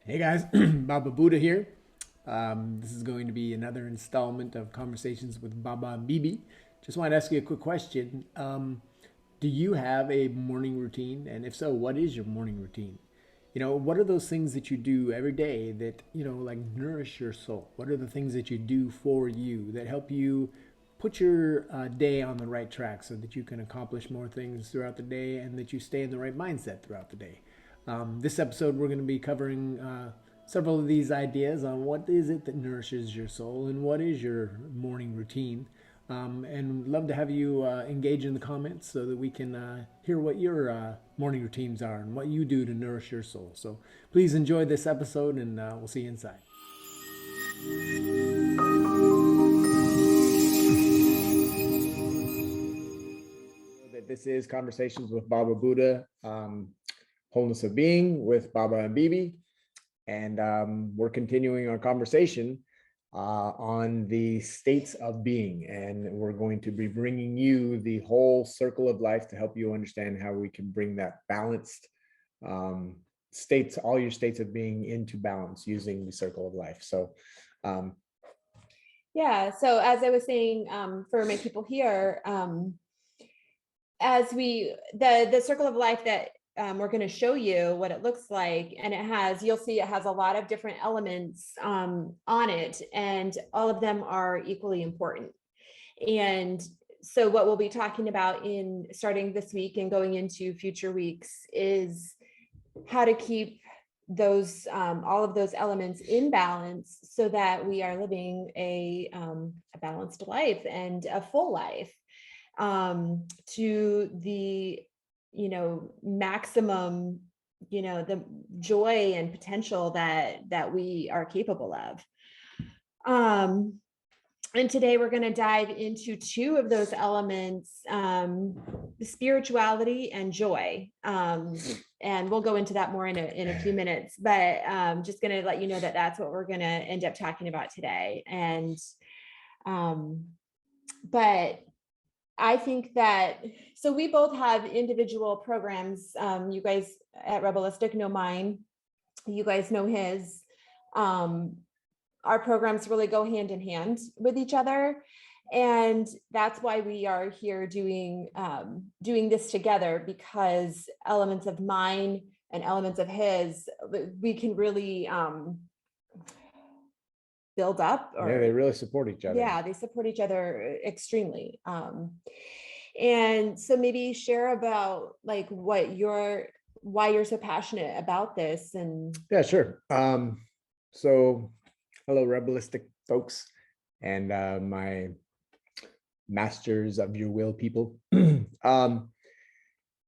Hey guys, Baba Buddha here. This is going to be another installment of Conversations with Baba and Beebe. Just wanted to ask you a quick question. Do you have a morning routine? And if so, what is your morning routine? What are those things that you do every day that, like nourish your soul? What are the things that you do for you that help you put your day on the right track so that you can accomplish more things throughout the day and that you stay in the right mindset throughout the day? This episode, we're going to be covering several of these ideas on what is it that nourishes your soul and what is your morning routine. And love to have you engage in the comments so that we can hear what your morning routines are and what you do to nourish your soul. So please enjoy this episode, and we'll see you inside. This is Conversations with Baba Buddha, Wholeness of Being with Baba and Beebe. And we're continuing our conversation on the states of being. And we're going to be bringing you the whole circle of life to help you understand how we can bring that balanced states, all your states of being, into balance using the circle of life. So yeah, so as I was saying, for my people here, as the circle of life that we're going to show you what it looks like, and you'll see it has a lot of different elements on it, and all of them are equally important. And so what we'll be talking about in starting this week and going into future weeks is how to keep those all of those elements in balance so that we are living a balanced life and a full life to the maximum, the joy and potential that we are capable of. And today we're going to dive into two of those elements, spirituality and joy. And we'll go into that more in a few minutes, but just going to let you know that that's what we're going to end up talking about today. And but I think that, so we both have individual programs. You guys at Rebelistic know mine. You guys know his. Our programs really go hand in hand with each other. And that's why we are here doing this together, because elements of mine and elements of his, we can really build up. Yeah, they really support each other. Yeah, they support each other extremely. And so maybe share about like why you're so passionate about this. And yeah, sure. So hello, Rebelistic folks, and my masters of your will people.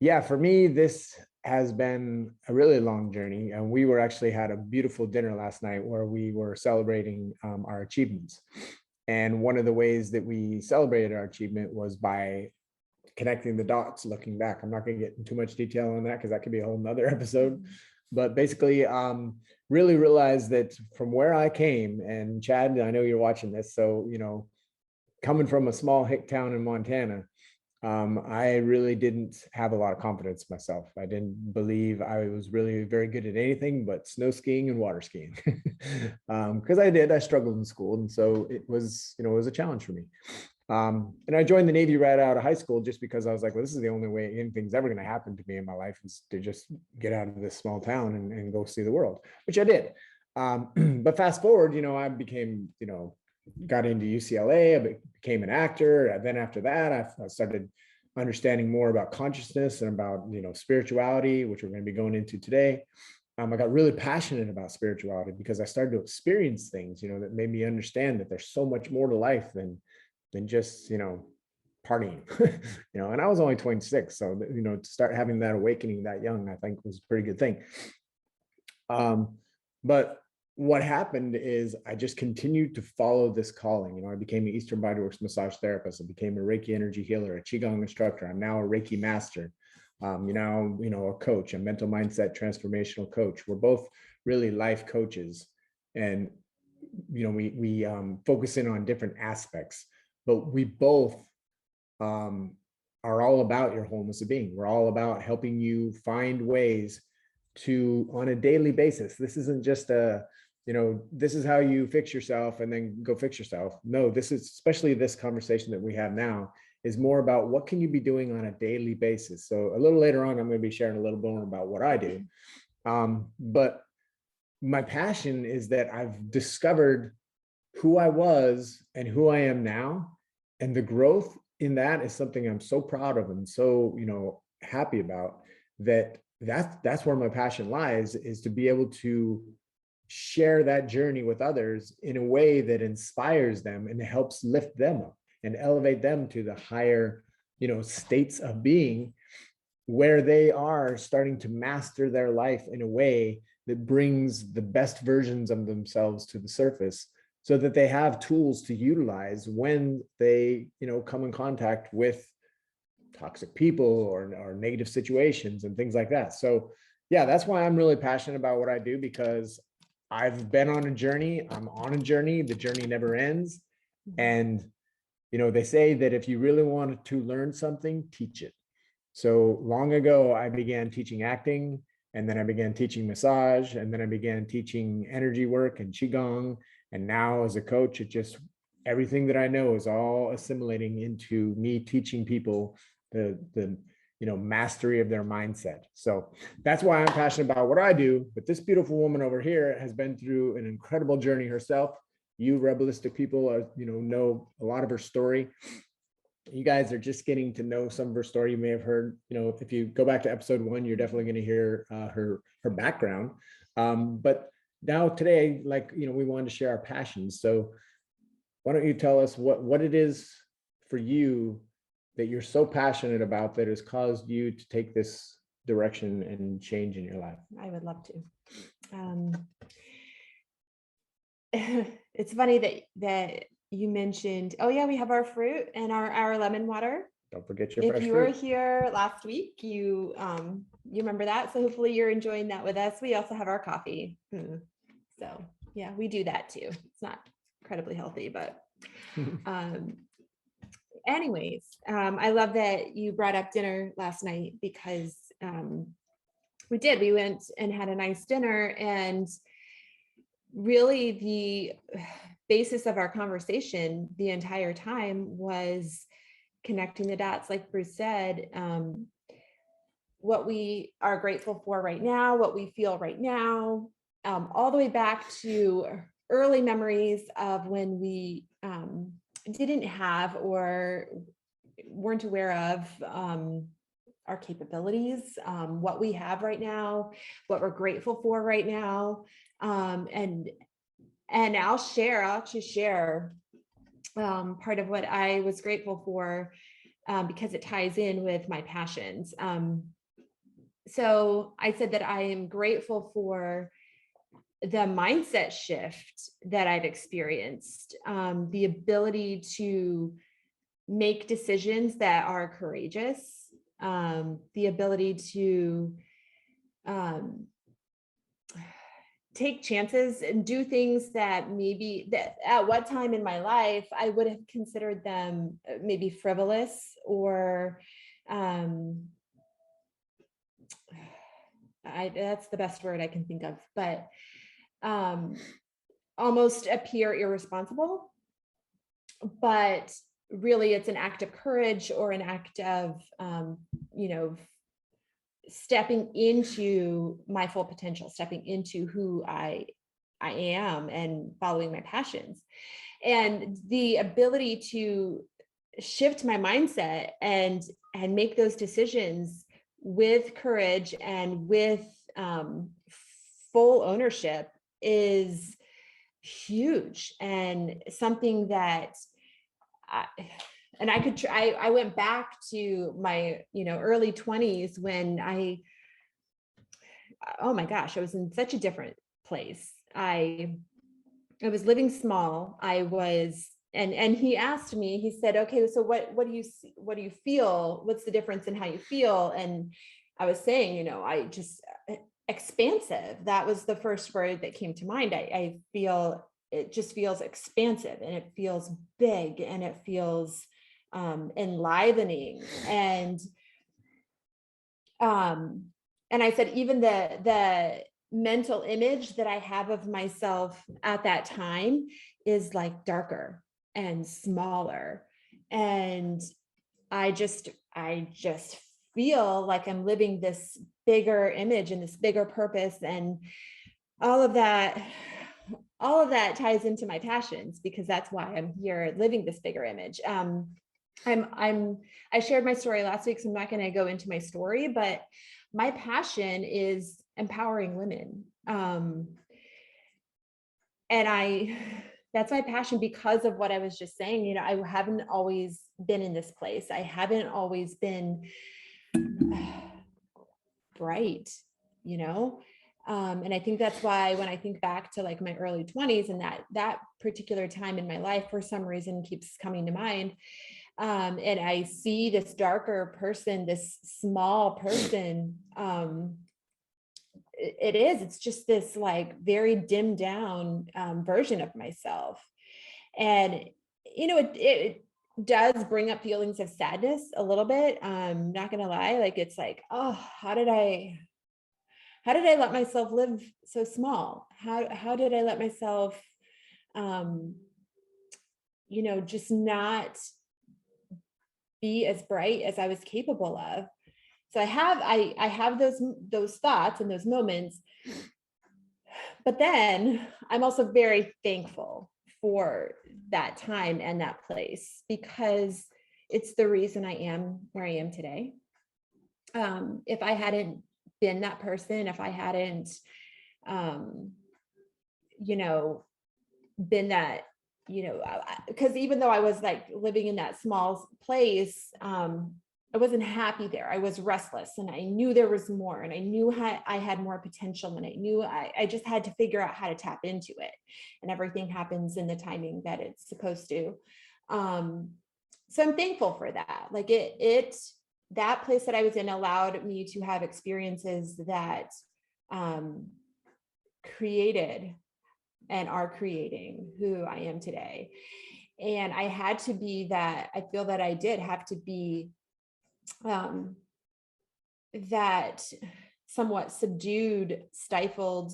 Yeah, for me, this has been a really long journey, and we actually had a beautiful dinner last night where we were celebrating our achievements. And one of the ways that we celebrated our achievement was by connecting the dots, looking back. I'm not going to get into too much detail on that because that could be a whole nother episode. But basically, really realized that from where I came, and Chad, I know you're watching this, so coming from a small hick town in Montana, I really didn't have a lot of confidence in myself. I didn't believe I was really very good at anything but snow skiing and water skiing, because I struggled in school, and so it was a challenge for me. And I joined the Navy right out of high school just because I was like, well, this is the only way anything's ever going to happen to me in my life, is to just get out of this small town and go see the world, which I did. But fast forward, I became, got into UCLA, I became an actor. And then after that, I started understanding more about consciousness and about, spirituality, which we're going to be going into today. I got really passionate about spirituality because I started to experience things, that made me understand that there's so much more to life than just partying. And I was only 26, so to start having that awakening that young, I think was a pretty good thing. But what happened is I just continued to follow this calling. I became an Eastern Bodyworks massage therapist. I became a Reiki energy healer, a Qigong instructor. I'm now a Reiki master. A coach, a mental mindset transformational coach. We're both really life coaches, and we focus in on different aspects, but we both are all about your wholeness of being. We're all about helping you find ways to, on a daily basis. This isn't just a, this is how you fix yourself and then go fix yourself. No, this is, especially this conversation that we have now, is more about what can you be doing on a daily basis. So a little later on, I'm going to be sharing a little bit more about what I do. But my passion is that I've discovered who I was and who I am now. And the growth in that is something I'm so proud of and so, happy about. That's where my passion lies, is to be able to share that journey with others in a way that inspires them and helps lift them up and elevate them to the higher, states of being, where they are starting to master their life in a way that brings the best versions of themselves to the surface, so that they have tools to utilize when they, come in contact with toxic people or negative situations and things like that. So yeah, that's why I'm really passionate about what I do, because I've been on a journey. I'm on a journey. The journey never ends. And, they say that if you really want to learn something, teach it. So long ago, I began teaching acting, and then I began teaching massage, and then I began teaching energy work and Qigong. And now as a coach, everything that I know is all assimilating into me teaching people the mastery of their mindset. So that's why I'm passionate about what I do. But this beautiful woman over here has been through an incredible journey herself. You Rebellistic people are, know a lot of her story. You guys are just getting to know some of her story. You may have heard, if you go back to episode 1, you're definitely going to hear her background. But now today, we wanted to share our passions. So why don't you tell us what it is for you that you're so passionate about that has caused you to take this direction and change in your life? I would love to. It's funny that you mentioned, oh yeah, we have our fruit and our lemon water. Don't forget your If fresh you fruit. were here last week, you remember that. So hopefully you're enjoying that with us. We also have our coffee. So yeah, we do that too. It's not incredibly healthy, but anyways, I love that you brought up dinner last night, because we went and had a nice dinner, and really the basis of our conversation the entire time was connecting the dots, like Bruce said, what we are grateful for right now, what we feel right now, all the way back to early memories of when we didn't have or weren't aware of our capabilities, what we have right now, what we're grateful for right now. And I'll actually share part of what I was grateful for, because it ties in with my passions. So I said that I am grateful for the mindset shift that I've experienced, the ability to make decisions that are courageous, the ability to take chances and do things that maybe that at what time in my life I would have considered them maybe frivolous or that's the best word I can think of, but almost appear irresponsible. But really it's an act of courage or an act of stepping into my full potential, stepping into who I am and following my passions. And the ability to shift my mindset and make those decisions with courage and with full ownership is huge, and something that I went back to my, early 20s when oh my gosh, I was in such a different place. I was living small. I was, and he asked me, he said, okay, so what do you feel? What's the difference in how you feel? And I was saying, I just expansive. That was the first word that came to mind. I feel, it just feels expansive, and it feels big, and it feels enlivening. And And I said, even the mental image that I have of myself at that time is like darker and smaller. And I just feel like I'm living this bigger image and this bigger purpose, and all of that ties into my passions, because that's why I'm here living this bigger image. I shared my story last week, so I'm not going to go into my story, but my passion is empowering women. And that's my passion because of what I was just saying. You know, I haven't always been in this place. I haven't always been bright, you know? And I think that's why when I think back to like my early 20s and that particular time in my life, for some reason keeps coming to mind. And I see this darker person, this small person. It's just this like very dimmed down version of myself. And, you know, it does bring up feelings of sadness a little bit. Not gonna lie, like it's like, oh, how did I let myself live so small? How did I let myself, you know, just not be as bright as I was capable of? So I have those thoughts and those moments, but then I'm also very thankful for that time and that place, because it's the reason I am where I am today. If I hadn't been that person, if I hadn't, you know, been that, you know, because even though I was like living in that small place, I wasn't happy there. I was restless, and I knew there was more, and I knew I had more potential, and I knew I just had to figure out how to tap into it, and everything happens in the timing that it's supposed to. So I'm thankful for that. Like that place that I was in allowed me to have experiences that created and are creating who I am today. And I had to be that, I feel that I did have to be that somewhat subdued, stifled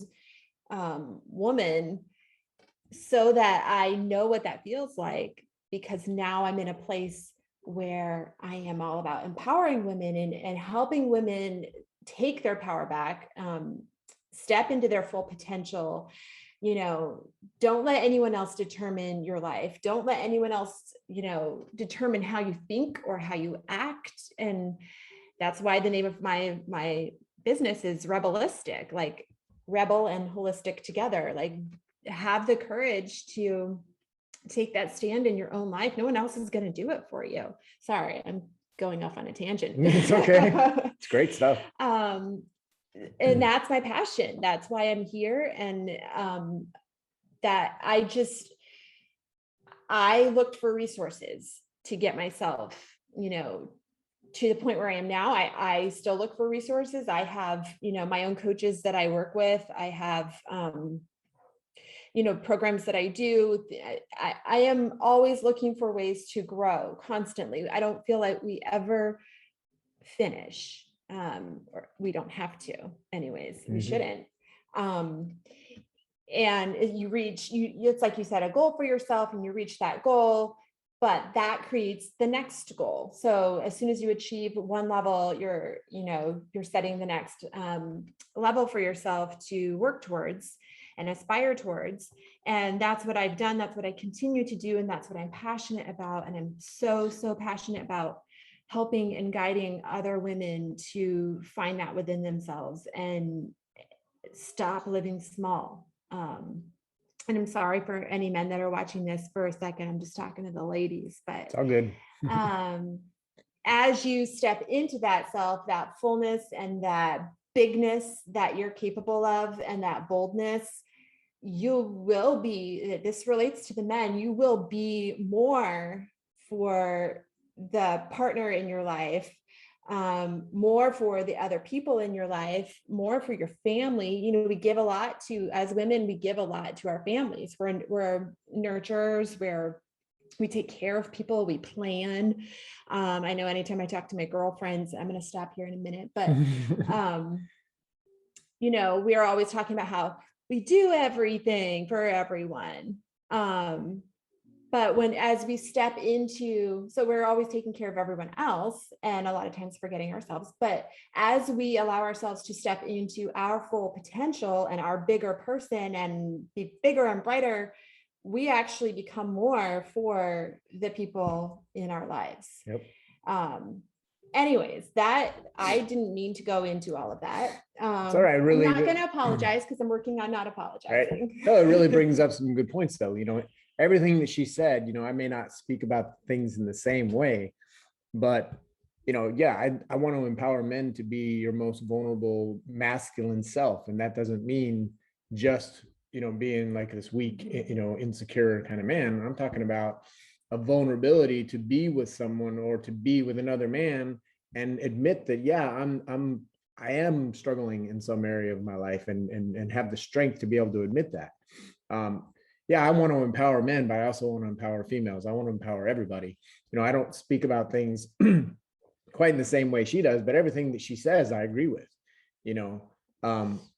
woman, so that I know what that feels like, because now I'm in a place where I am all about empowering women and helping women take their power back, step into their full potential. You know, don't let anyone else determine your life. Don't let anyone else, you know, determine how you think or how you act. And that's why the name of my business is Rebelistic, like rebel and holistic together. Like, have the courage to take that stand in your own life. No one else is going to do it for you. Sorry, I'm going off on a tangent. It's okay. It's great stuff. And that's my passion. That's why I'm here. And that I looked for resources to get myself, you know, to the point where I am now. I still look for resources. I have, you know, my own coaches that I work with. I have, you know, programs that I do. I am always looking for ways to grow constantly. I don't feel like we ever finish, or we don't have to anyways. We shouldn't. And it's like you set a goal for yourself and you reach that goal, but that creates the next goal. So as soon as you achieve one level, you're setting the next level for yourself to work towards and aspire towards. And that's what I've done. That's what I continue to do. And that's what I'm passionate about. And I'm so, so passionate about helping and guiding other women to find that within themselves and stop living small. And I'm sorry for any men that are watching this for a second. I'm just talking to the ladies, but it's all good. As you step into that self, that fullness and that bigness that you're capable of, and that boldness, you will be, this relates to the men, you will be more for the partner in your life, more for the other people in your life, more for your family. You know, we give a lot to, as women, we give a lot to our families. We're nurturers, we take care of people, we plan. I know anytime I talk to my girlfriends, I'm going to stop here in a minute, but we are always talking about how we do everything for everyone. But as we step into, so we're always taking care of everyone else and a lot of times forgetting ourselves. But as we allow ourselves to step into our full potential and our bigger person and be bigger and brighter, we actually become more for the people in our lives. Yep. Anyways, that I didn't mean to go into all of that. It's all right. Really, I'm not going to apologize because I'm working on not apologizing. Right. No, it really brings up some good points, though. Everything that she said, I may not speak about things in the same way, but yeah, I want to empower men to be your most vulnerable masculine self. And that doesn't mean just, being like this weak, insecure kind of man. I'm talking about a vulnerability to be with someone or to be with another man and admit that, yeah, I am struggling in some area of my life and have the strength to be able to admit that. Yeah, I want to empower men, but I also want to empower females. I want to empower everybody. I don't speak about things quite in the same way she does, but everything that she says, I agree with.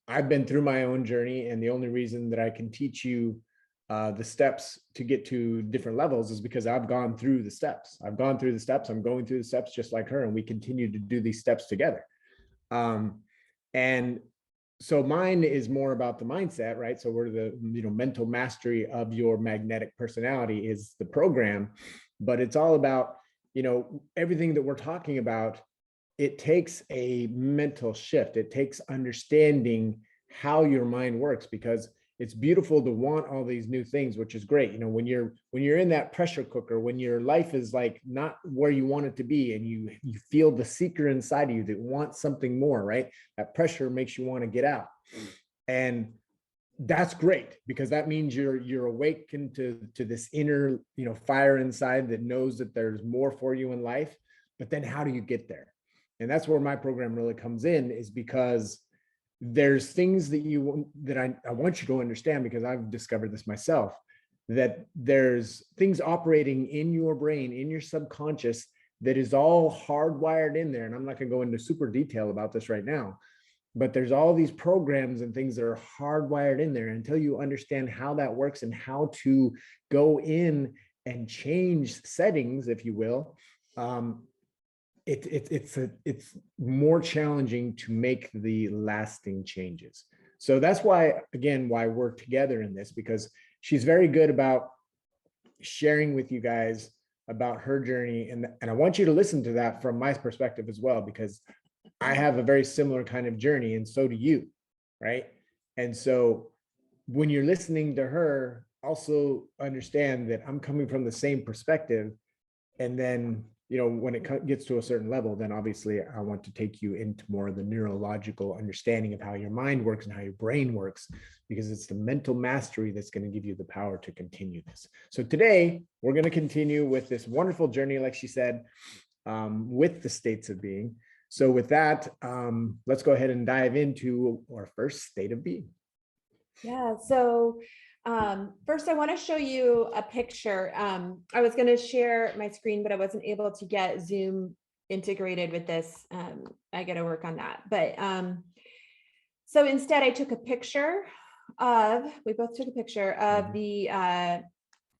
I've been through my own journey, and the only reason that I can teach you the steps to get to different levels is because I've gone through the steps. I'm going through the steps just like her, and we continue to do these steps together. And so mine is more about the mindset, right? So we're the mental mastery of your magnetic personality is the program, but it's all about everything that we're talking about. It takes a mental shift. It takes understanding how your mind works, because it's beautiful to want all these new things, which is great. When you're in that pressure cooker, when your life is like not where you want it to be, and you feel the seeker inside of you that wants something more, right? That pressure makes you want to get out. And that's great, because that means you're awakened to this inner, fire inside that knows that there's more for you in life. But then how do you get there? And that's where my program really comes in, is because there's things that I want you to understand, because I've discovered this myself, that there's things operating in your brain, in your subconscious, that is all hardwired in there. And I'm not going to go into super detail about this right now, but there's all these programs and things that are hardwired in there. Until you understand how that works and how to go in and change settings, if you will, it's more challenging to make the lasting changes. So that's why we're together in this, because she's very good about sharing with you guys about her journey. And I want you to listen to that from my perspective as well, because I have a very similar kind of journey, and so do you, right? And so when you're listening to her, also understand that I'm coming from the same perspective. And then when it gets to a certain level, then obviously I want to take you into more of the neurological understanding of how your mind works and how your brain works, because it's the mental mastery that's going to give you the power to continue this. So today we're going to continue with this wonderful journey, like she said, with the states of being. So with that, let's go ahead and dive into our first state of being. Yeah. So first, I want to show you a picture. I was going to share my screen, but I wasn't able to get Zoom integrated with this. I got to work on that. But so instead, I took a picture we both took a picture of the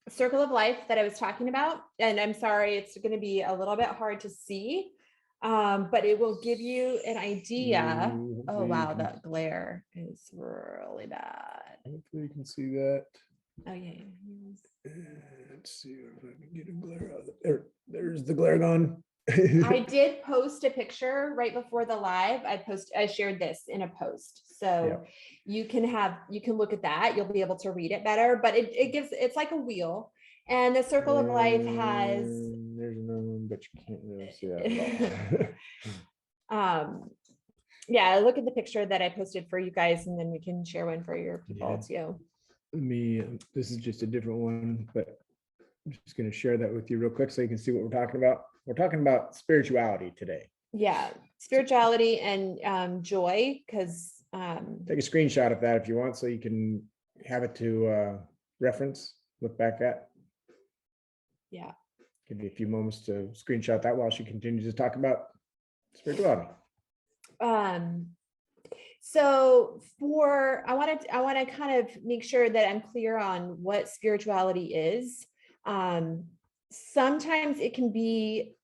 circle of life that I was talking about. And I'm sorry, it's going to be a little bit hard to see, but it will give you an idea. Oh, wow, that glare is really bad. Hopefully you can see that. Oh, yeah. Let's see if I can get a glare out of there. There's the glare gone. I did post a picture right before the live. I shared this in a post. So you can look at that. You'll be able to read it better, but it's like a wheel. And the circle of life has, there's another one, but you can't really see that at all. Yeah, look at the picture that I posted for you guys, and then we can share one for your people too. This is just a different one, but I'm just going to share that with you real quick so you can see what we're talking about. We're talking about spirituality today. Yeah, spirituality and joy, because take a screenshot of that if you want, so you can have it to reference, look back at. Yeah. Give you a few moments to screenshot that while she continues to talk about spirituality. So I want to kind of make sure that I'm clear on what spirituality is. Sometimes it can be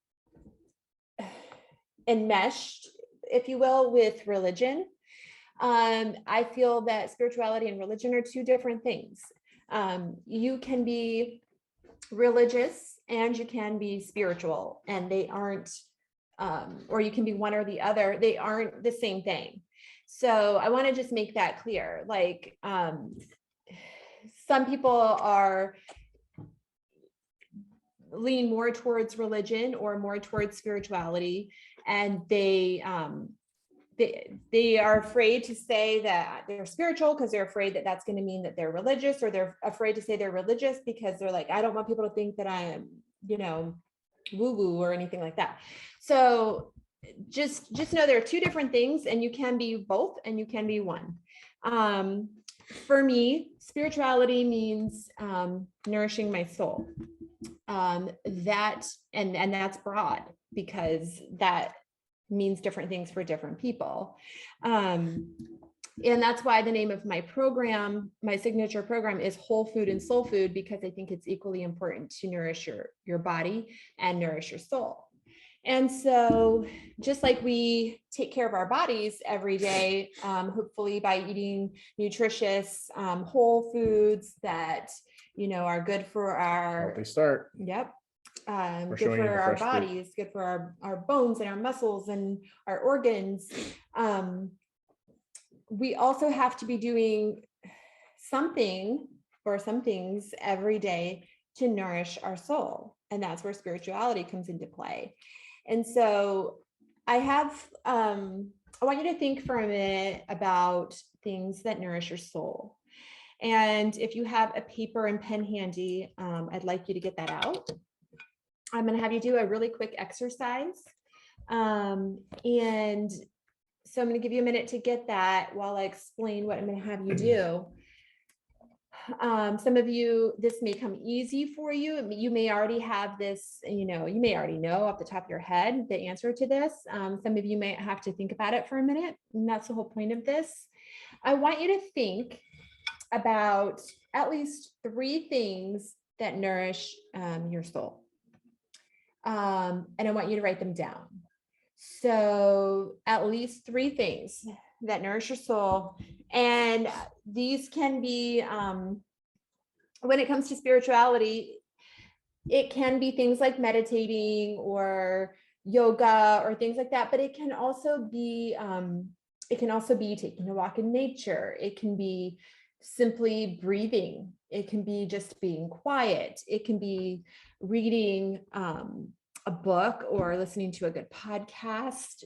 enmeshed, if you will, with religion. I feel that spirituality and religion are two different things. You can be religious and you can be spiritual, and they aren't, or you can be one or the other. They aren't the same thing. So I want to just make that clear. Like, some people are lean more towards religion or more towards spirituality, and they are afraid to say that they're spiritual because they're afraid that that's going to mean that they're religious, or they're afraid to say they're religious because they're like, I don't want people to think that I am, woo-woo or anything like that. So just know there are two different things, and you can be both and you can be one. For me, spirituality means nourishing my soul. That's broad, because that means different things for different people. And that's why the name of my program, my signature program, is Whole Food and Soul Food, because I think it's equally important to nourish your body and nourish your soul. And so just like we take care of our bodies every day, hopefully by eating nutritious, whole foods that, are good for our Healthy start. Yep. Good showing you for the our fresh fruit. bodies, good for our bones and our muscles and our organs. We also have to be doing something or some things every day to nourish our soul. And that's where spirituality comes into play. And so I want you to think for a minute about things that nourish your soul. And if you have a paper and pen handy, I'd like you to get that out. I'm going to have you do a really quick exercise. And so I'm going to give you a minute to get that while I explain what I'm going to have you do. Some of you, this may come easy for you. You may already have this, you may already know off the top of your head the answer to this. Some of you may have to think about it for a minute. And that's the whole point of this. I want you to think about at least 3 things that nourish your soul. And I want you to write them down. So at least 3 things that nourish your soul. And these can be, when it comes to spirituality, it can be things like meditating or yoga or things like that, but it can also be taking a walk in nature. It can be simply breathing. It can be just being quiet. It can be reading a book or listening to a good podcast.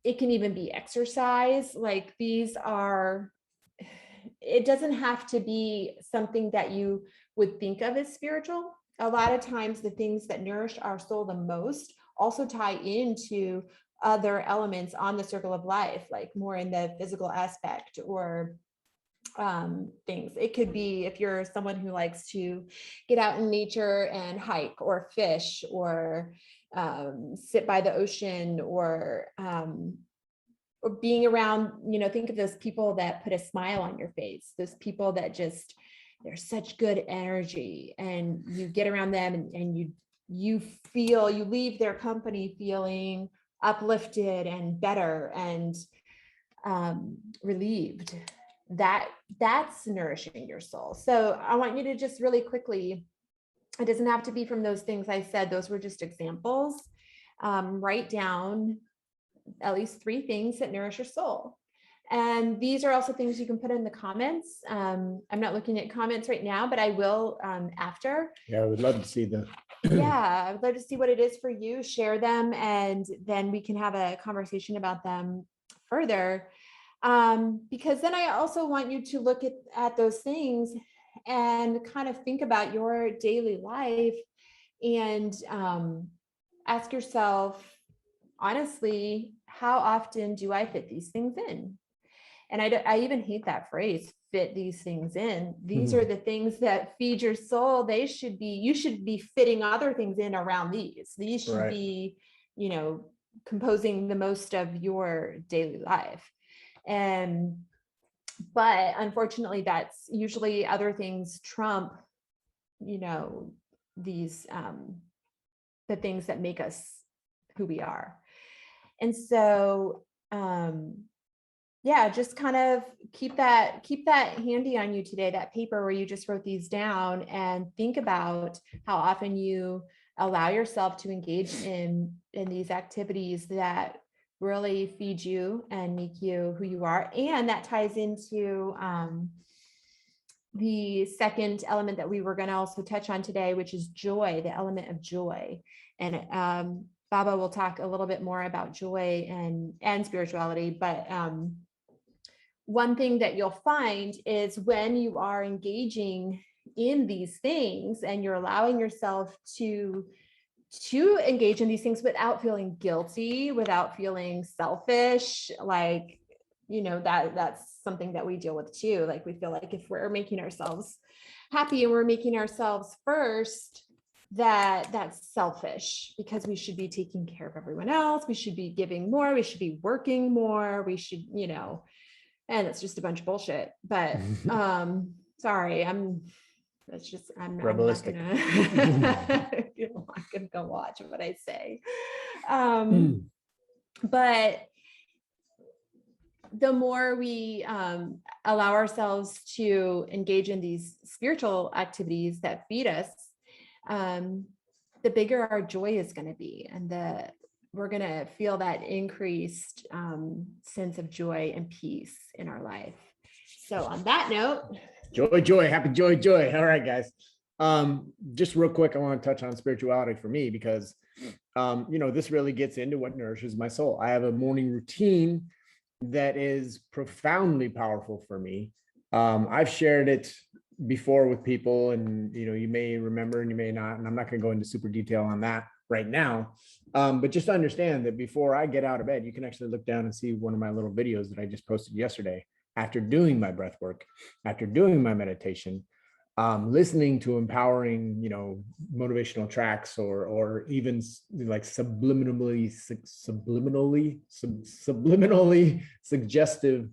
It can even be exercise. Like, it doesn't have to be something that you would think of as spiritual. A lot of times the things that nourish our soul the most also tie into other elements on the circle of life, like more in the physical aspect or things. It could be if you're someone who likes to get out in nature and hike or fish or sit by the ocean or being around, think of those people that put a smile on your face, those people that just, they're such good energy, and you get around them and you leave their company feeling uplifted and better and relieved. That's nourishing your soul. So I want you to just really quickly, it doesn't have to be from those things I said, those were just examples. Write down at least 3 things that nourish your soul. And these are also things you can put in the comments. I'm not looking at comments right now, but I will after. Yeah, I would love to see them. Yeah, I would love to see what it is for you. Share them, and then we can have a conversation about them further. Because then I also want you to look at those things and kind of think about your daily life and ask yourself, honestly, how often do I fit these things in? And I even hate that phrase, fit these things in. These are the things that feed your soul. You should be fitting other things in around these. These should be, composing the most of your daily life. But unfortunately, that's usually other things trump, these, the things that make us who we are. And so, yeah, just kind of keep that handy on you today, that paper where you just wrote these down, and think about how often you allow yourself to engage in these activities that really feed you and make you who you are. And that ties into the second element that we were going to also touch on today, which is joy, the element of joy. And Baba will talk a little bit more about joy and spirituality. But one thing that you'll find is when you are engaging in these things and you're allowing yourself to engage in these things without feeling guilty, without feeling selfish, like, that's something that we deal with too. Like, we feel like if we're making ourselves happy and we're making ourselves first, that's selfish, because we should be taking care of everyone else. We should be giving more. We should be working more. We should, and it's just a bunch of bullshit. But sorry, I'm not gonna go watch what I say. But the more we allow ourselves to engage in these spiritual activities that feed us, the bigger our joy is going to be, and we're going to feel that increased sense of joy and peace in our life. So on that note, joy, happy joy. All right, guys. Just real quick, I want to touch on spirituality for me, because this really gets into what nourishes my soul. I have a morning routine that is profoundly powerful for me. I've shared it before with people, and you may remember and you may not, and I'm not going to go into super detail on that right now. But just understand that before I get out of bed, you can actually look down and see one of my little videos that I just posted yesterday after doing my breath work, after doing my meditation, listening to empowering, motivational tracks, or even like subliminally suggestive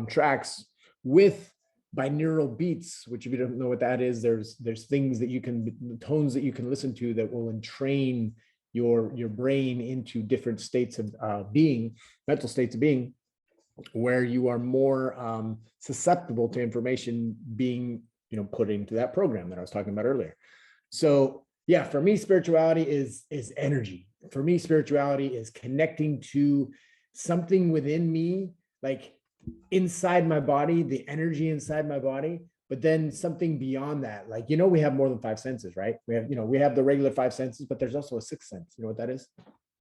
tracks with binaural beats, which, if you don't know what that is, there's things that tones that you can listen to that will entrain your brain into different states of being, mental states of being, where you are more susceptible to information being put into that program that I was talking about earlier. So yeah, for me, spirituality is energy. For me, spirituality is connecting to something within me, like inside my body, the energy inside my body, but then something beyond that. Like, we have more than 5 senses, right? We have the regular 5 senses, but there's also a 6th sense. You know what that is?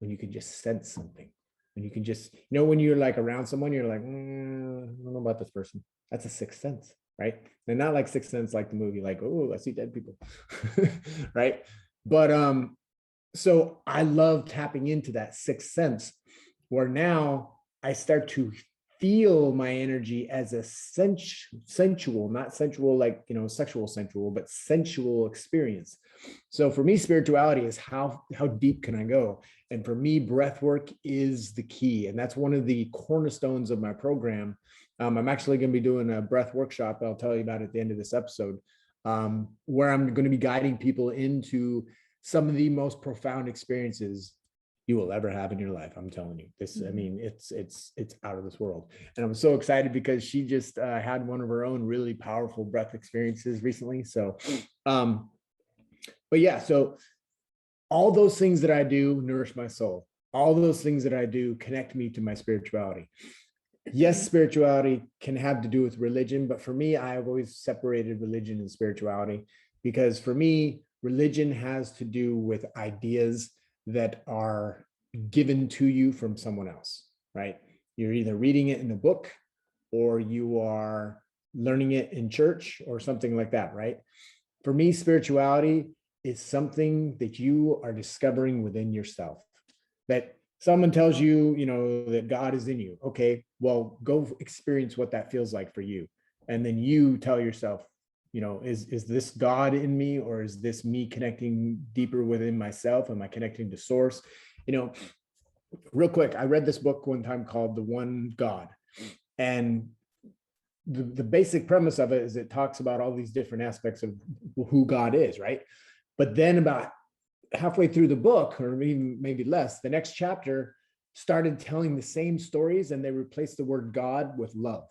When you can just sense something. When you can just, when you're like around someone, you're like, I don't know about this person. That's a 6th sense, right? And not like 6th sense, like the movie, like, oh, I see dead people, right? But so I love tapping into that 6th sense, where now I start to feel my energy as a sensual, not sensual like sexual sensual, but sensual experience. So for me, spirituality is how deep can I go? And for me, breath work is the key. And that's one of the cornerstones of my program. I'm actually going to be doing a breath workshop that I'll tell you about at the end of this episode, where I'm going to be guiding people into some of the most profound experiences you will ever have in your life. I'm telling you this. I mean, it's out of this world. And I'm so excited because she just had one of her own really powerful breath experiences recently. So, but yeah, so all those things that I do nourish my soul. All those things that I do connect me to my spirituality. Yes, spirituality can have to do with religion, but for me, I've always separated religion and spirituality, because for me, religion has to do with ideas that are given to you from someone else, right? You're either reading it in a book or you are learning it in church or something like that, right? For me, spirituality is something that you are discovering within yourself, that someone tells you, that God is in you. Okay, well, go experience what that feels like for you. And then you tell yourself, is this God in me, or is this me connecting deeper within myself? Am I connecting to source? real quick, I read this book one time called The One God. And the basic premise of it is it talks about all these different aspects of who God is, right? But then about halfway through the book, or even maybe less, the next chapter started telling the same stories, and they replaced the word God with love.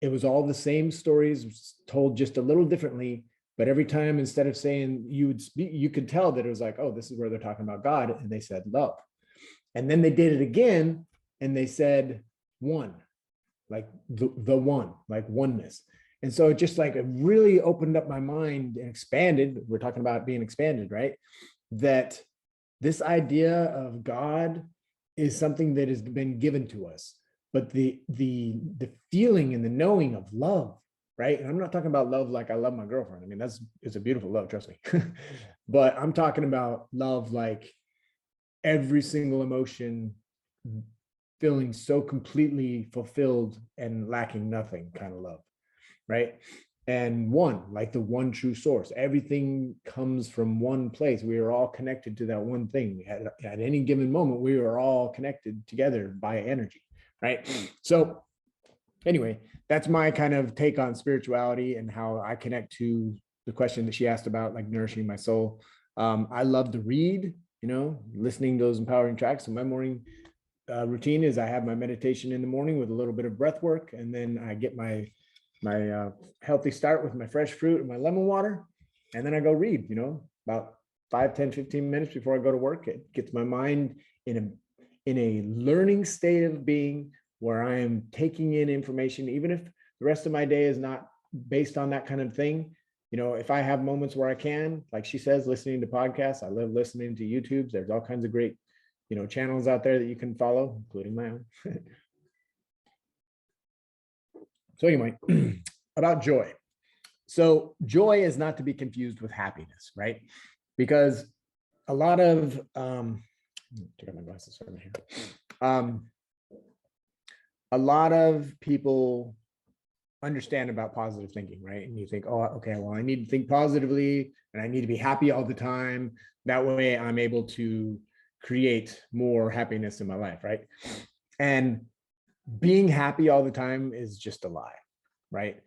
It was all the same stories told just a little differently, but every time, instead of saying you could tell that it was like, oh, this is where they're talking about God, and they said love. And then they did it again, and they said one, like the one, like oneness. And so it just like, it really opened up my mind and expanded. We're talking about being expanded, right? That this idea of God is something that has been given to us, but the feeling and the knowing of love, right? And I'm not talking about love like I love my girlfriend. I mean, it's a beautiful love, trust me. But I'm talking about love like every single emotion feeling so completely fulfilled and lacking nothing kind of love, right? And one, like the one true source. Everything comes from one place. We are all connected to that one thing. At any given moment, we are all connected together by energy, right? So anyway, that's my kind of take on spirituality and how I connect to the question that she asked about, like nourishing my soul. I love to read, listening to those empowering tracks. So my morning routine is I have my meditation in the morning with a little bit of breath work, and then I get my healthy start with my fresh fruit and my lemon water, and then I go read, about 5, 10, 15 minutes before I go to work. It gets my mind in a learning state of being where I am taking in information, even if the rest of my day is not based on that kind of thing. If I have moments where I can, like she says, listening to podcasts, I love listening to YouTubes. There's all kinds of great channels out there that you can follow, including my own. So anyway, about joy. So joy is not to be confused with happiness, right? Because a lot of, take out my glasses over here. A lot of people understand about positive thinking, right? And you think, oh, okay, well, I need to think positively and I need to be happy all the time. That way I'm able to create more happiness in my life, right? And being happy all the time is just a lie, right?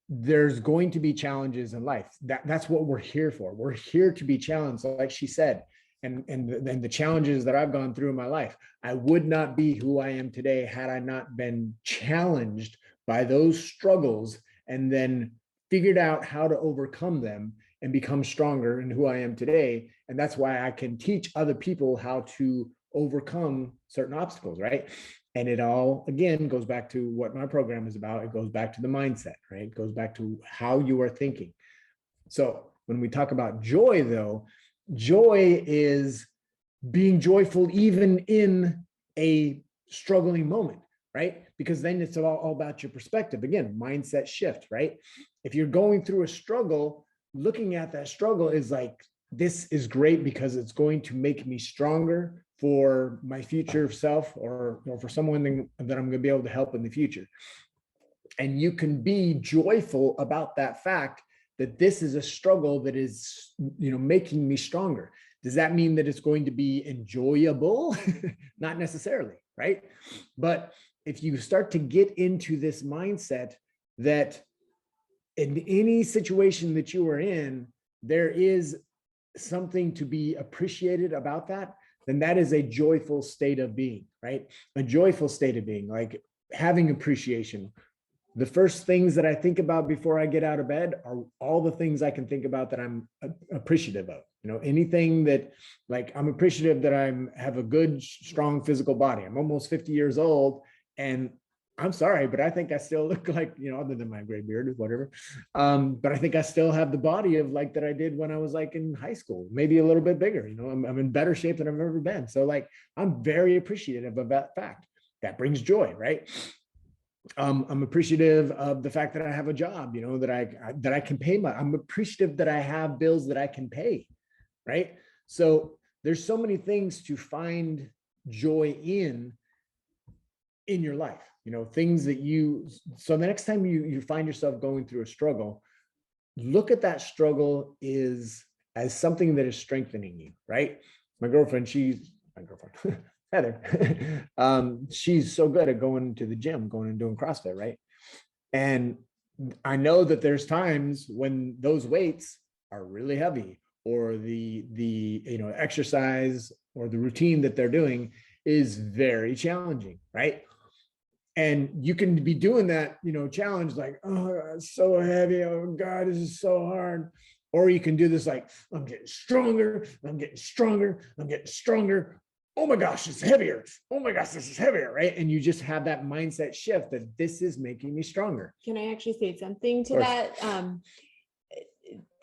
There's going to be challenges in life. That's what we're here for. We're here to be challenged, like she said. And the challenges that I've gone through in my life, I would not be who I am today had I not been challenged by those struggles and then figured out how to overcome them and become stronger in who I am today. And that's why I can teach other people how to overcome certain obstacles, right? And it all, again, goes back to what my program is about. It goes back to the mindset, right? It goes back to how you are thinking. So when we talk about joy, though, joy is being joyful even in a struggling moment, right? Because then it's all about your perspective. Again, mindset shift, right? If you're going through a struggle, looking at that struggle is like, this is great because it's going to make me stronger for my future self or for someone that I'm going to be able to help in the future. And you can be joyful about that fact that this is a struggle that is, making me stronger. Does that mean that it's going to be enjoyable? Not necessarily, right? But if you start to get into this mindset that in any situation that you are in, there is something to be appreciated about that, then that is a joyful state of being, right? A joyful state of being, like having appreciation. The first things that I think about before I get out of bed are all the things I can think about that I'm appreciative of. Anything that, like, I'm appreciative that I have a good, strong physical body. I'm almost 50 years old, and I'm sorry, but I think I still look like, other than my gray beard or whatever. But I think I still have the body of like that I did when I was like in high school, maybe a little bit bigger. I'm in better shape than I've ever been. So like, I'm very appreciative of that fact. That brings joy, right? I'm appreciative of the fact that I have a job, that I can pay I'm appreciative that I have bills that I can pay, right? So there's so many things to find joy in your life, things that so the next time you find yourself going through a struggle, look at that struggle as something that is strengthening you, right? My girlfriend, my girlfriend, Heather, she's so good at going to the gym, going and doing CrossFit, right? And I know that there's times when those weights are really heavy, or the exercise or the routine that they're doing is very challenging, right? And you can be doing that, challenge like, oh, it's so heavy. Oh God, this is so hard. Or you can do this like, I'm getting stronger. I'm getting stronger. I'm getting stronger. Oh my gosh, it's heavier. Oh my gosh, this is heavier, right? And you just have that mindset shift that this is making me stronger. Can I actually say something to that?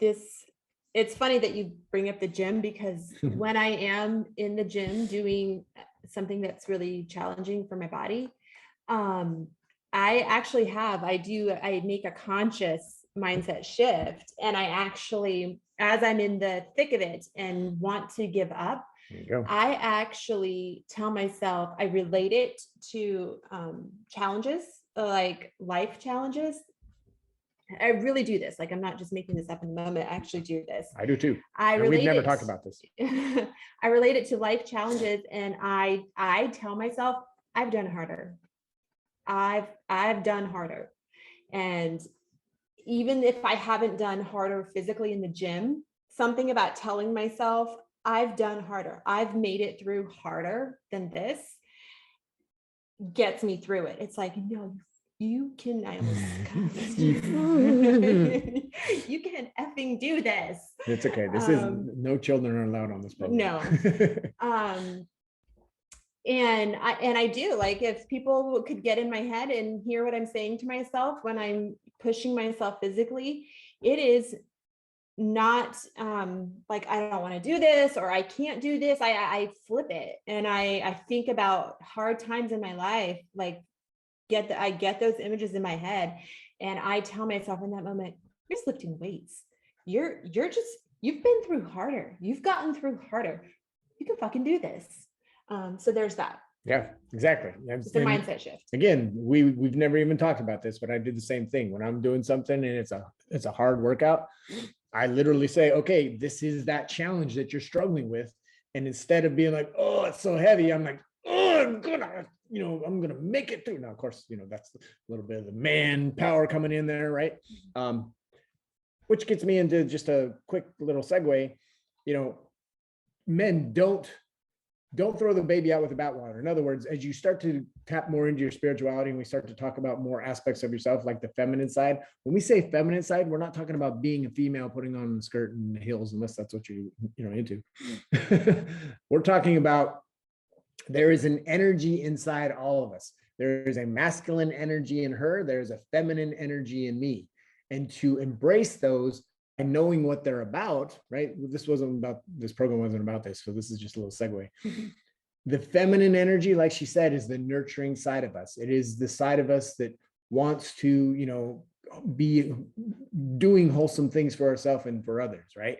It's funny that you bring up the gym, because when I am in the gym doing something that's really challenging for my body, I make a conscious mindset shift, and I actually, as I'm in the thick of it and want to give up, I actually tell myself, I relate it to challenges, like life challenges. I really do this. Like, I'm not just making this up in the moment. I actually do this. I do too. We've never talked about this. I relate it to life challenges, and I tell myself, I've done harder. I've done harder. And even if I haven't done harder physically in the gym, something about telling myself I've done harder, I've made it through harder than this, gets me through it. It's like, no, you can, I almost you can effing do this. It's okay. This is no children are allowed on this program. No. And I do, like, if people could get in my head and hear what I'm saying to myself when I'm pushing myself physically, it is not like, I don't want to do this, or I can't do this. I flip it, and I think about hard times in my life, like I get those images in my head, and I tell myself in that moment, you're just lifting weights. You've been through harder. You've gotten through harder. You can fucking do this. So there's that. Yeah, exactly. It's a mindset shift. Again, we've never even talked about this, but I do the same thing when I'm doing something and it's a hard workout. I literally say, okay, this is that challenge that you're struggling with. And instead of being like, oh, it's so heavy, I'm like, oh, I'm gonna make it through. Now, of course, that's a little bit of the man power coming in there, right? Which gets me into just a quick little segue. Men don't throw the baby out with the bathwater. In other words, as you start to tap more into your spirituality and we start to talk about more aspects of yourself, like the feminine side, when we say feminine side, we're not talking about being a female putting on a skirt and heels, unless that's what you're into. We're talking about, there is an energy inside all of us. There is a masculine energy in her. There's a feminine energy in me. And to embrace those and knowing what they're about, right? This program wasn't about this. So this is just a little segue. The feminine energy, like she said, is the nurturing side of us. It is the side of us that wants to, be doing wholesome things for ourselves and for others, right?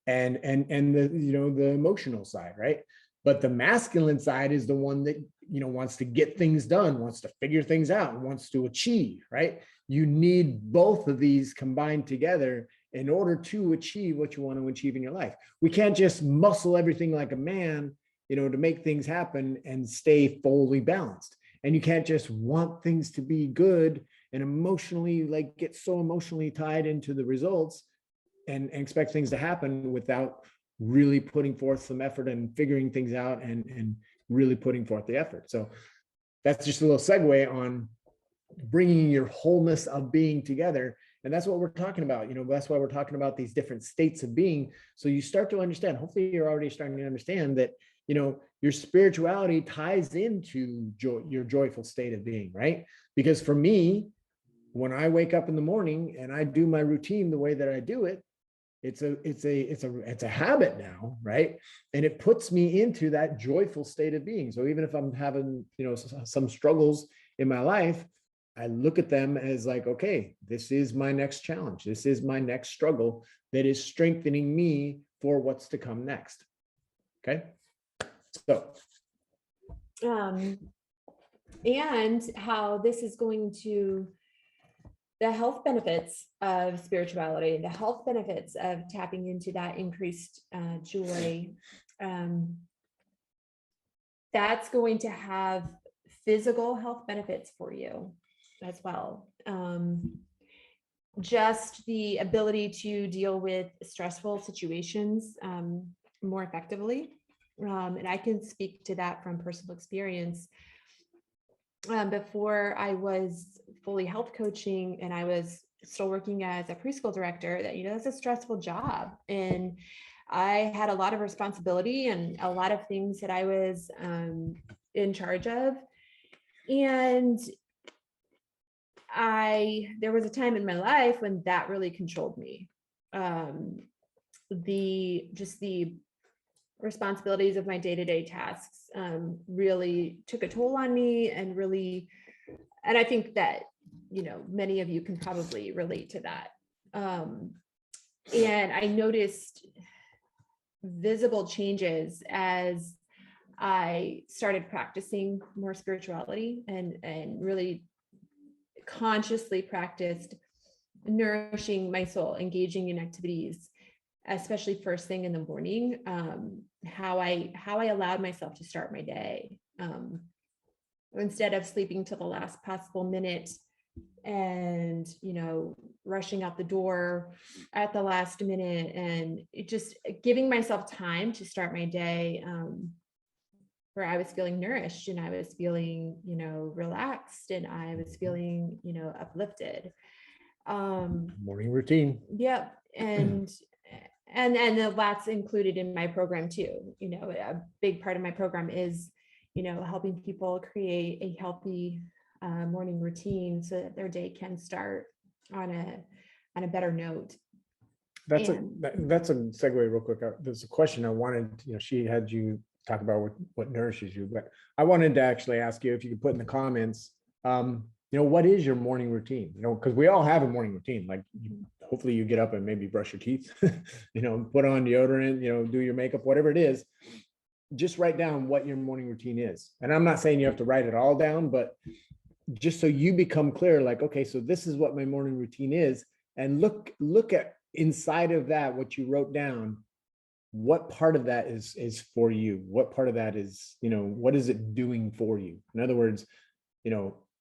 And the emotional side, right? But the masculine side is the one that, wants to get things done, wants to figure things out, wants to achieve, right? You need both of these combined together in order to achieve what you want to achieve in your life. We can't just muscle everything like a man, to make things happen and stay fully balanced. And you can't just want things to be good and emotionally, like, get so emotionally tied into the results and expect things to happen without really putting forth some effort and figuring things out and really putting forth the effort. So that's just a little segue on bringing your wholeness of being together. And that's what we're talking about. That's why we're talking about these different states of being. So you start to understand, hopefully you're already starting to understand that, your spirituality ties into your joyful state of being, right? Because for me, when I wake up in the morning and I do my routine the way that I do it, it's a habit now, right? And it puts me into that joyful state of being. So even if I'm having, some struggles in my life, I look at them as like, okay, this is my next challenge. This is my next struggle that is strengthening me for what's to come next. Okay. So. And how this is going to, the health benefits of spirituality, the health benefits of tapping into that increased joy. that's going to have physical health benefits for you as well. Just the ability to deal with stressful situations more effectively. And I can speak to that from personal experience. Before I was fully health coaching and I was still working as a preschool director, that, it's a stressful job. And I had a lot of responsibility and a lot of things that I was in charge of. And there was a time in my life when that really controlled me. The responsibilities of my day-to-day tasks really took a toll on me, and I think that, many of you can probably relate to that. And I noticed visible changes as I started practicing more spirituality and really consciously practiced nourishing my soul, engaging in activities, especially first thing in the morning, how I allowed myself to start my day, instead of sleeping till the last possible minute and, rushing out the door at the last minute, and just giving myself time to start my day, where I was feeling nourished and I was feeling, relaxed, and I was feeling, uplifted. Morning routine. Yep. And that's included in my program too. A big part of my program is, helping people create a healthy morning routine so that their day can start on a better note. That's a segue real quick. There's a question I wanted, she had you talk about what nourishes you, but I wanted to actually ask you if you could put in the comments, what is your morning routine? Because we all have a morning routine. Like, hopefully you get up and maybe brush your teeth, put on deodorant, do your makeup, whatever it is. Just write down what your morning routine is. And I'm not saying you have to write it all down, but just so you become clear, like, okay, so this is what my morning routine is. And look at inside of that, what you wrote down, what part of that is for you? What part of that is, what is it doing for you? In other words,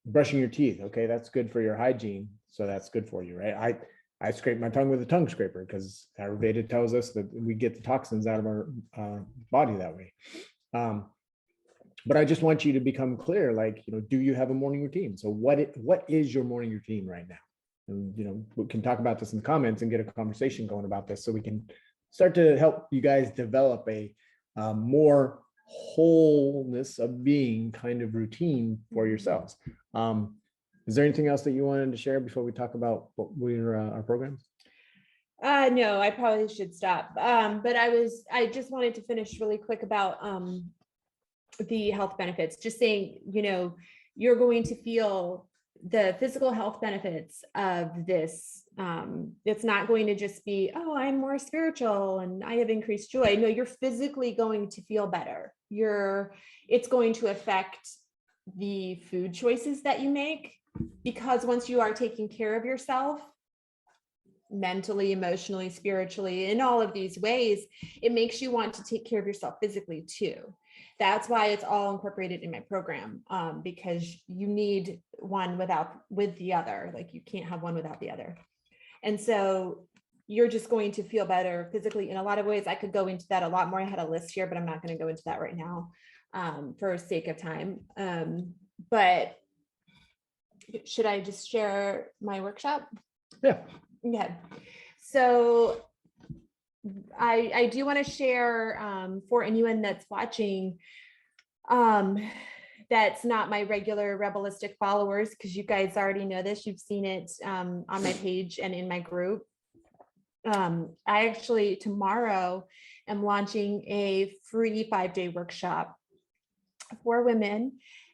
brushing your teeth. Okay, that's good for your hygiene. So that's good for you, right? I scrape my tongue with a tongue scraper because Ayurveda tells us that we get the toxins out of our body that way. But I just want you to become clear, like, do you have a morning routine? So what is your morning routine right now? And, we can talk about this in the comments and get a conversation going about this, so we can start to help you guys develop a more wholeness of being kind of routine for yourselves. Is there anything else that you wanted to share before we talk about what our programs? No, I probably should stop. But I just wanted to finish really quick about the health benefits, just saying, you're going to feel the physical health benefits of this. It's not going to just be, oh, I'm more spiritual and I have increased joy. No, you're physically going to feel better. It's going to affect the food choices that you make, because once you are taking care of yourself mentally, emotionally, spiritually, in all of these ways, it makes you want to take care of yourself physically too. That's why it's all incorporated in my program, because you need one with the other. Like, you can't have one without the other. And so you're just going to feel better physically in a lot of ways. I could go into that a lot more. I had a list here, but I'm not going to go into that right now for sake of time. But should I just share my workshop? Yeah. Yeah. So I do want to share for anyone that's watching, that's not my regular Rebelistic followers, because you guys already know this. You've seen it on my page and in my group. I actually tomorrow am launching a free 5-day workshop for women,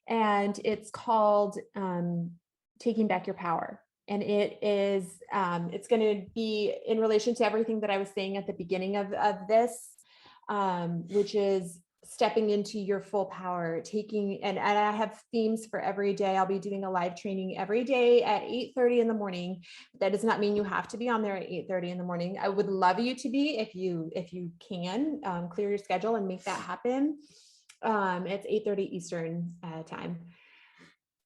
and it's called Taking Back Your Power. And it's going to be in relation to everything that I was saying at the beginning of this, which is stepping into your full power, and I have themes for every day. I'll be doing a live training every day at 8:30 in the morning. That does not mean you have to be on there at 8:30 in the morning. I would love you to be, if you can clear your schedule and make that happen. It's 8:30 Eastern time.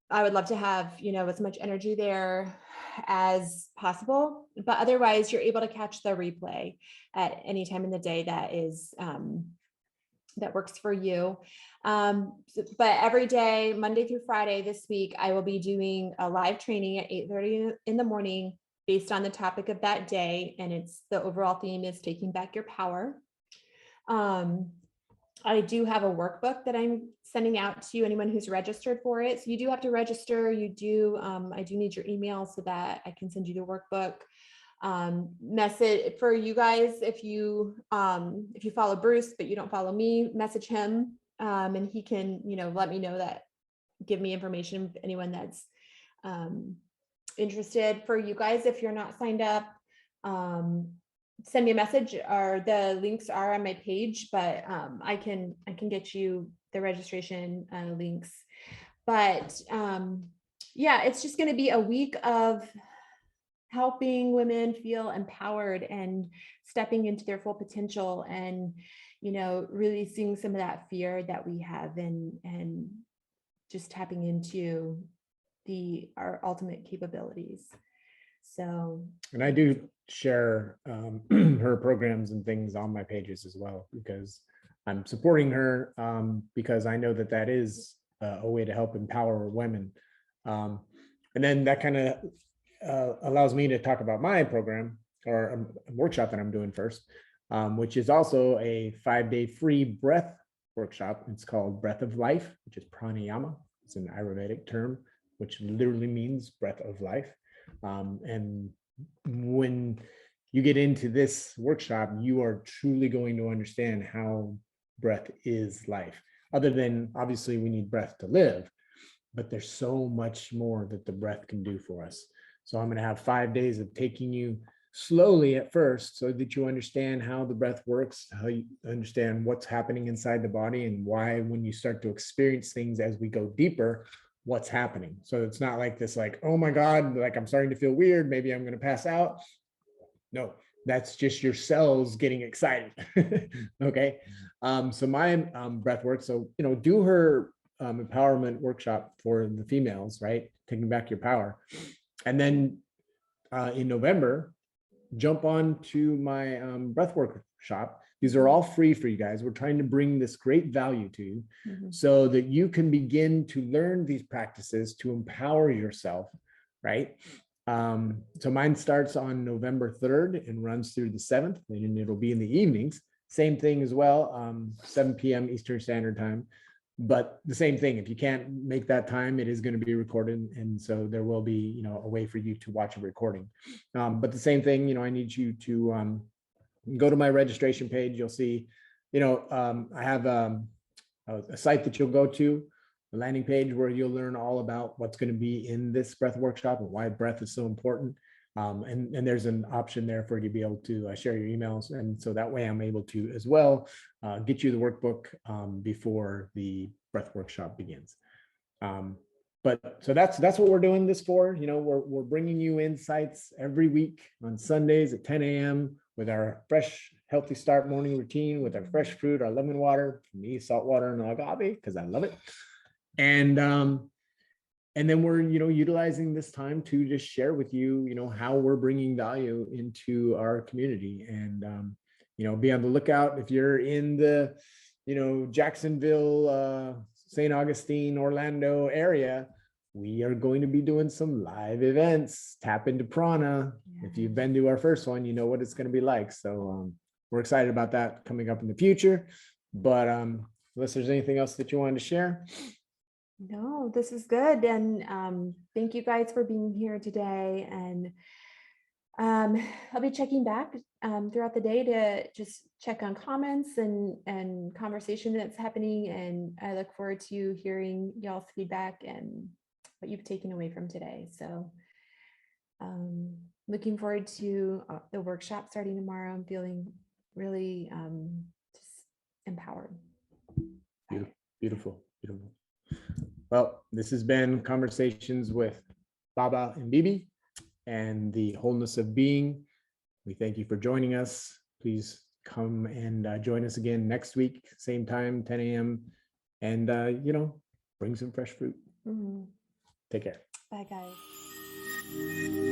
I would love to have, as much energy there as possible, but otherwise you're able to catch the replay at any time in the day that works for you. But every day, Monday through Friday this week, I will be doing a live training at 8:30 in the morning based on the topic of that day. And the overall theme is taking back your power. I do have a workbook that I'm sending out to anyone who's registered for it. So you do have to register. I do need your email so that I can send you the workbook. Message for you guys, if you follow Bruce but you don't follow me, message him, and he can let me know that, give me information, anyone that's interested. For you guys, if you're not signed up, send me a message, or the links are on my page, but I can get you the registration links. But yeah, it's just going to be a week of helping women feel empowered and stepping into their full potential, and releasing some of that fear that we have, and just tapping into our ultimate capabilities. So, and I do share her programs and things on my pages as well, because I'm supporting her, because I know that is a way to help empower women. And then that kind of allows me to talk about my program, or a workshop that I'm doing first, which is also a 5-day free breath workshop. It's called Breath of Life, which is pranayama. It's an Ayurvedic term, which literally means breath of life. And when you get into this workshop, you are truly going to understand how breath is life. Other than, obviously, we need breath to live, but there's so much more that the breath can do for us. So I'm going to have 5 days of taking you slowly at first, so that you understand how the breath works, how you understand what's happening inside the body, and why, when you start to experience things as we go deeper, what's happening. So it's not like this, like, oh my God, like I'm starting to feel weird, maybe I'm going to pass out. No, that's just your cells getting excited. Okay. So my breath work. So, do her empowerment workshop for the females, right? Taking back your power. And then in November, jump on to my breath workshop. These are all free for you guys. We're trying to bring this great value to you, so that you can begin to learn these practices to empower yourself, right? So mine starts on November 3rd and runs through the 7th, and it'll be in the evenings. Same thing as well, 7 p.m. Eastern Standard Time. But the same thing, if you can't make that time, it is going to be recorded. And so there will be, a way for you to watch a recording. But the same thing, I need you to go to my registration page. You'll see, I have a site that you'll go to, a landing page where you'll learn all about what's going to be in this breath workshop and why breath is so important. And there's an option there for you to be able to share your emails. And so that way I'm able to as well get you the workbook before the breath workshop begins. But so that's what we're doing this for. We're bringing you insights every week on Sundays at 10 a.m. with our fresh, healthy start morning routine, with our fresh fruit, our lemon water, me, salt water, and agave, because I love it. And then we're, utilizing this time to just share with you, how we're bringing value into our community. And, be on the lookout if you're in the, Jacksonville, St. Augustine, Orlando area. We are going to be doing some live events. Tap into Prana. Yeah. If you've been to our first one, you know what it's going to be like. So we're excited about that coming up in the future. But unless there's anything else that you wanted to share. No, this is good. And thank you guys for being here today. And I'll be checking back throughout the day to just check on comments and conversation that's happening. And I look forward to hearing y'all's feedback and what you've taken away from today. So looking forward to the workshop starting tomorrow. I'm feeling really just empowered. Beautiful. Well, this has been Conversations with Baba and Beebe and the Wholeness of Being. We thank you for joining us. Please come and join us again next week, same time, 10 a.m. and, bring some fresh fruit. Mhm. Take care. Bye, guys.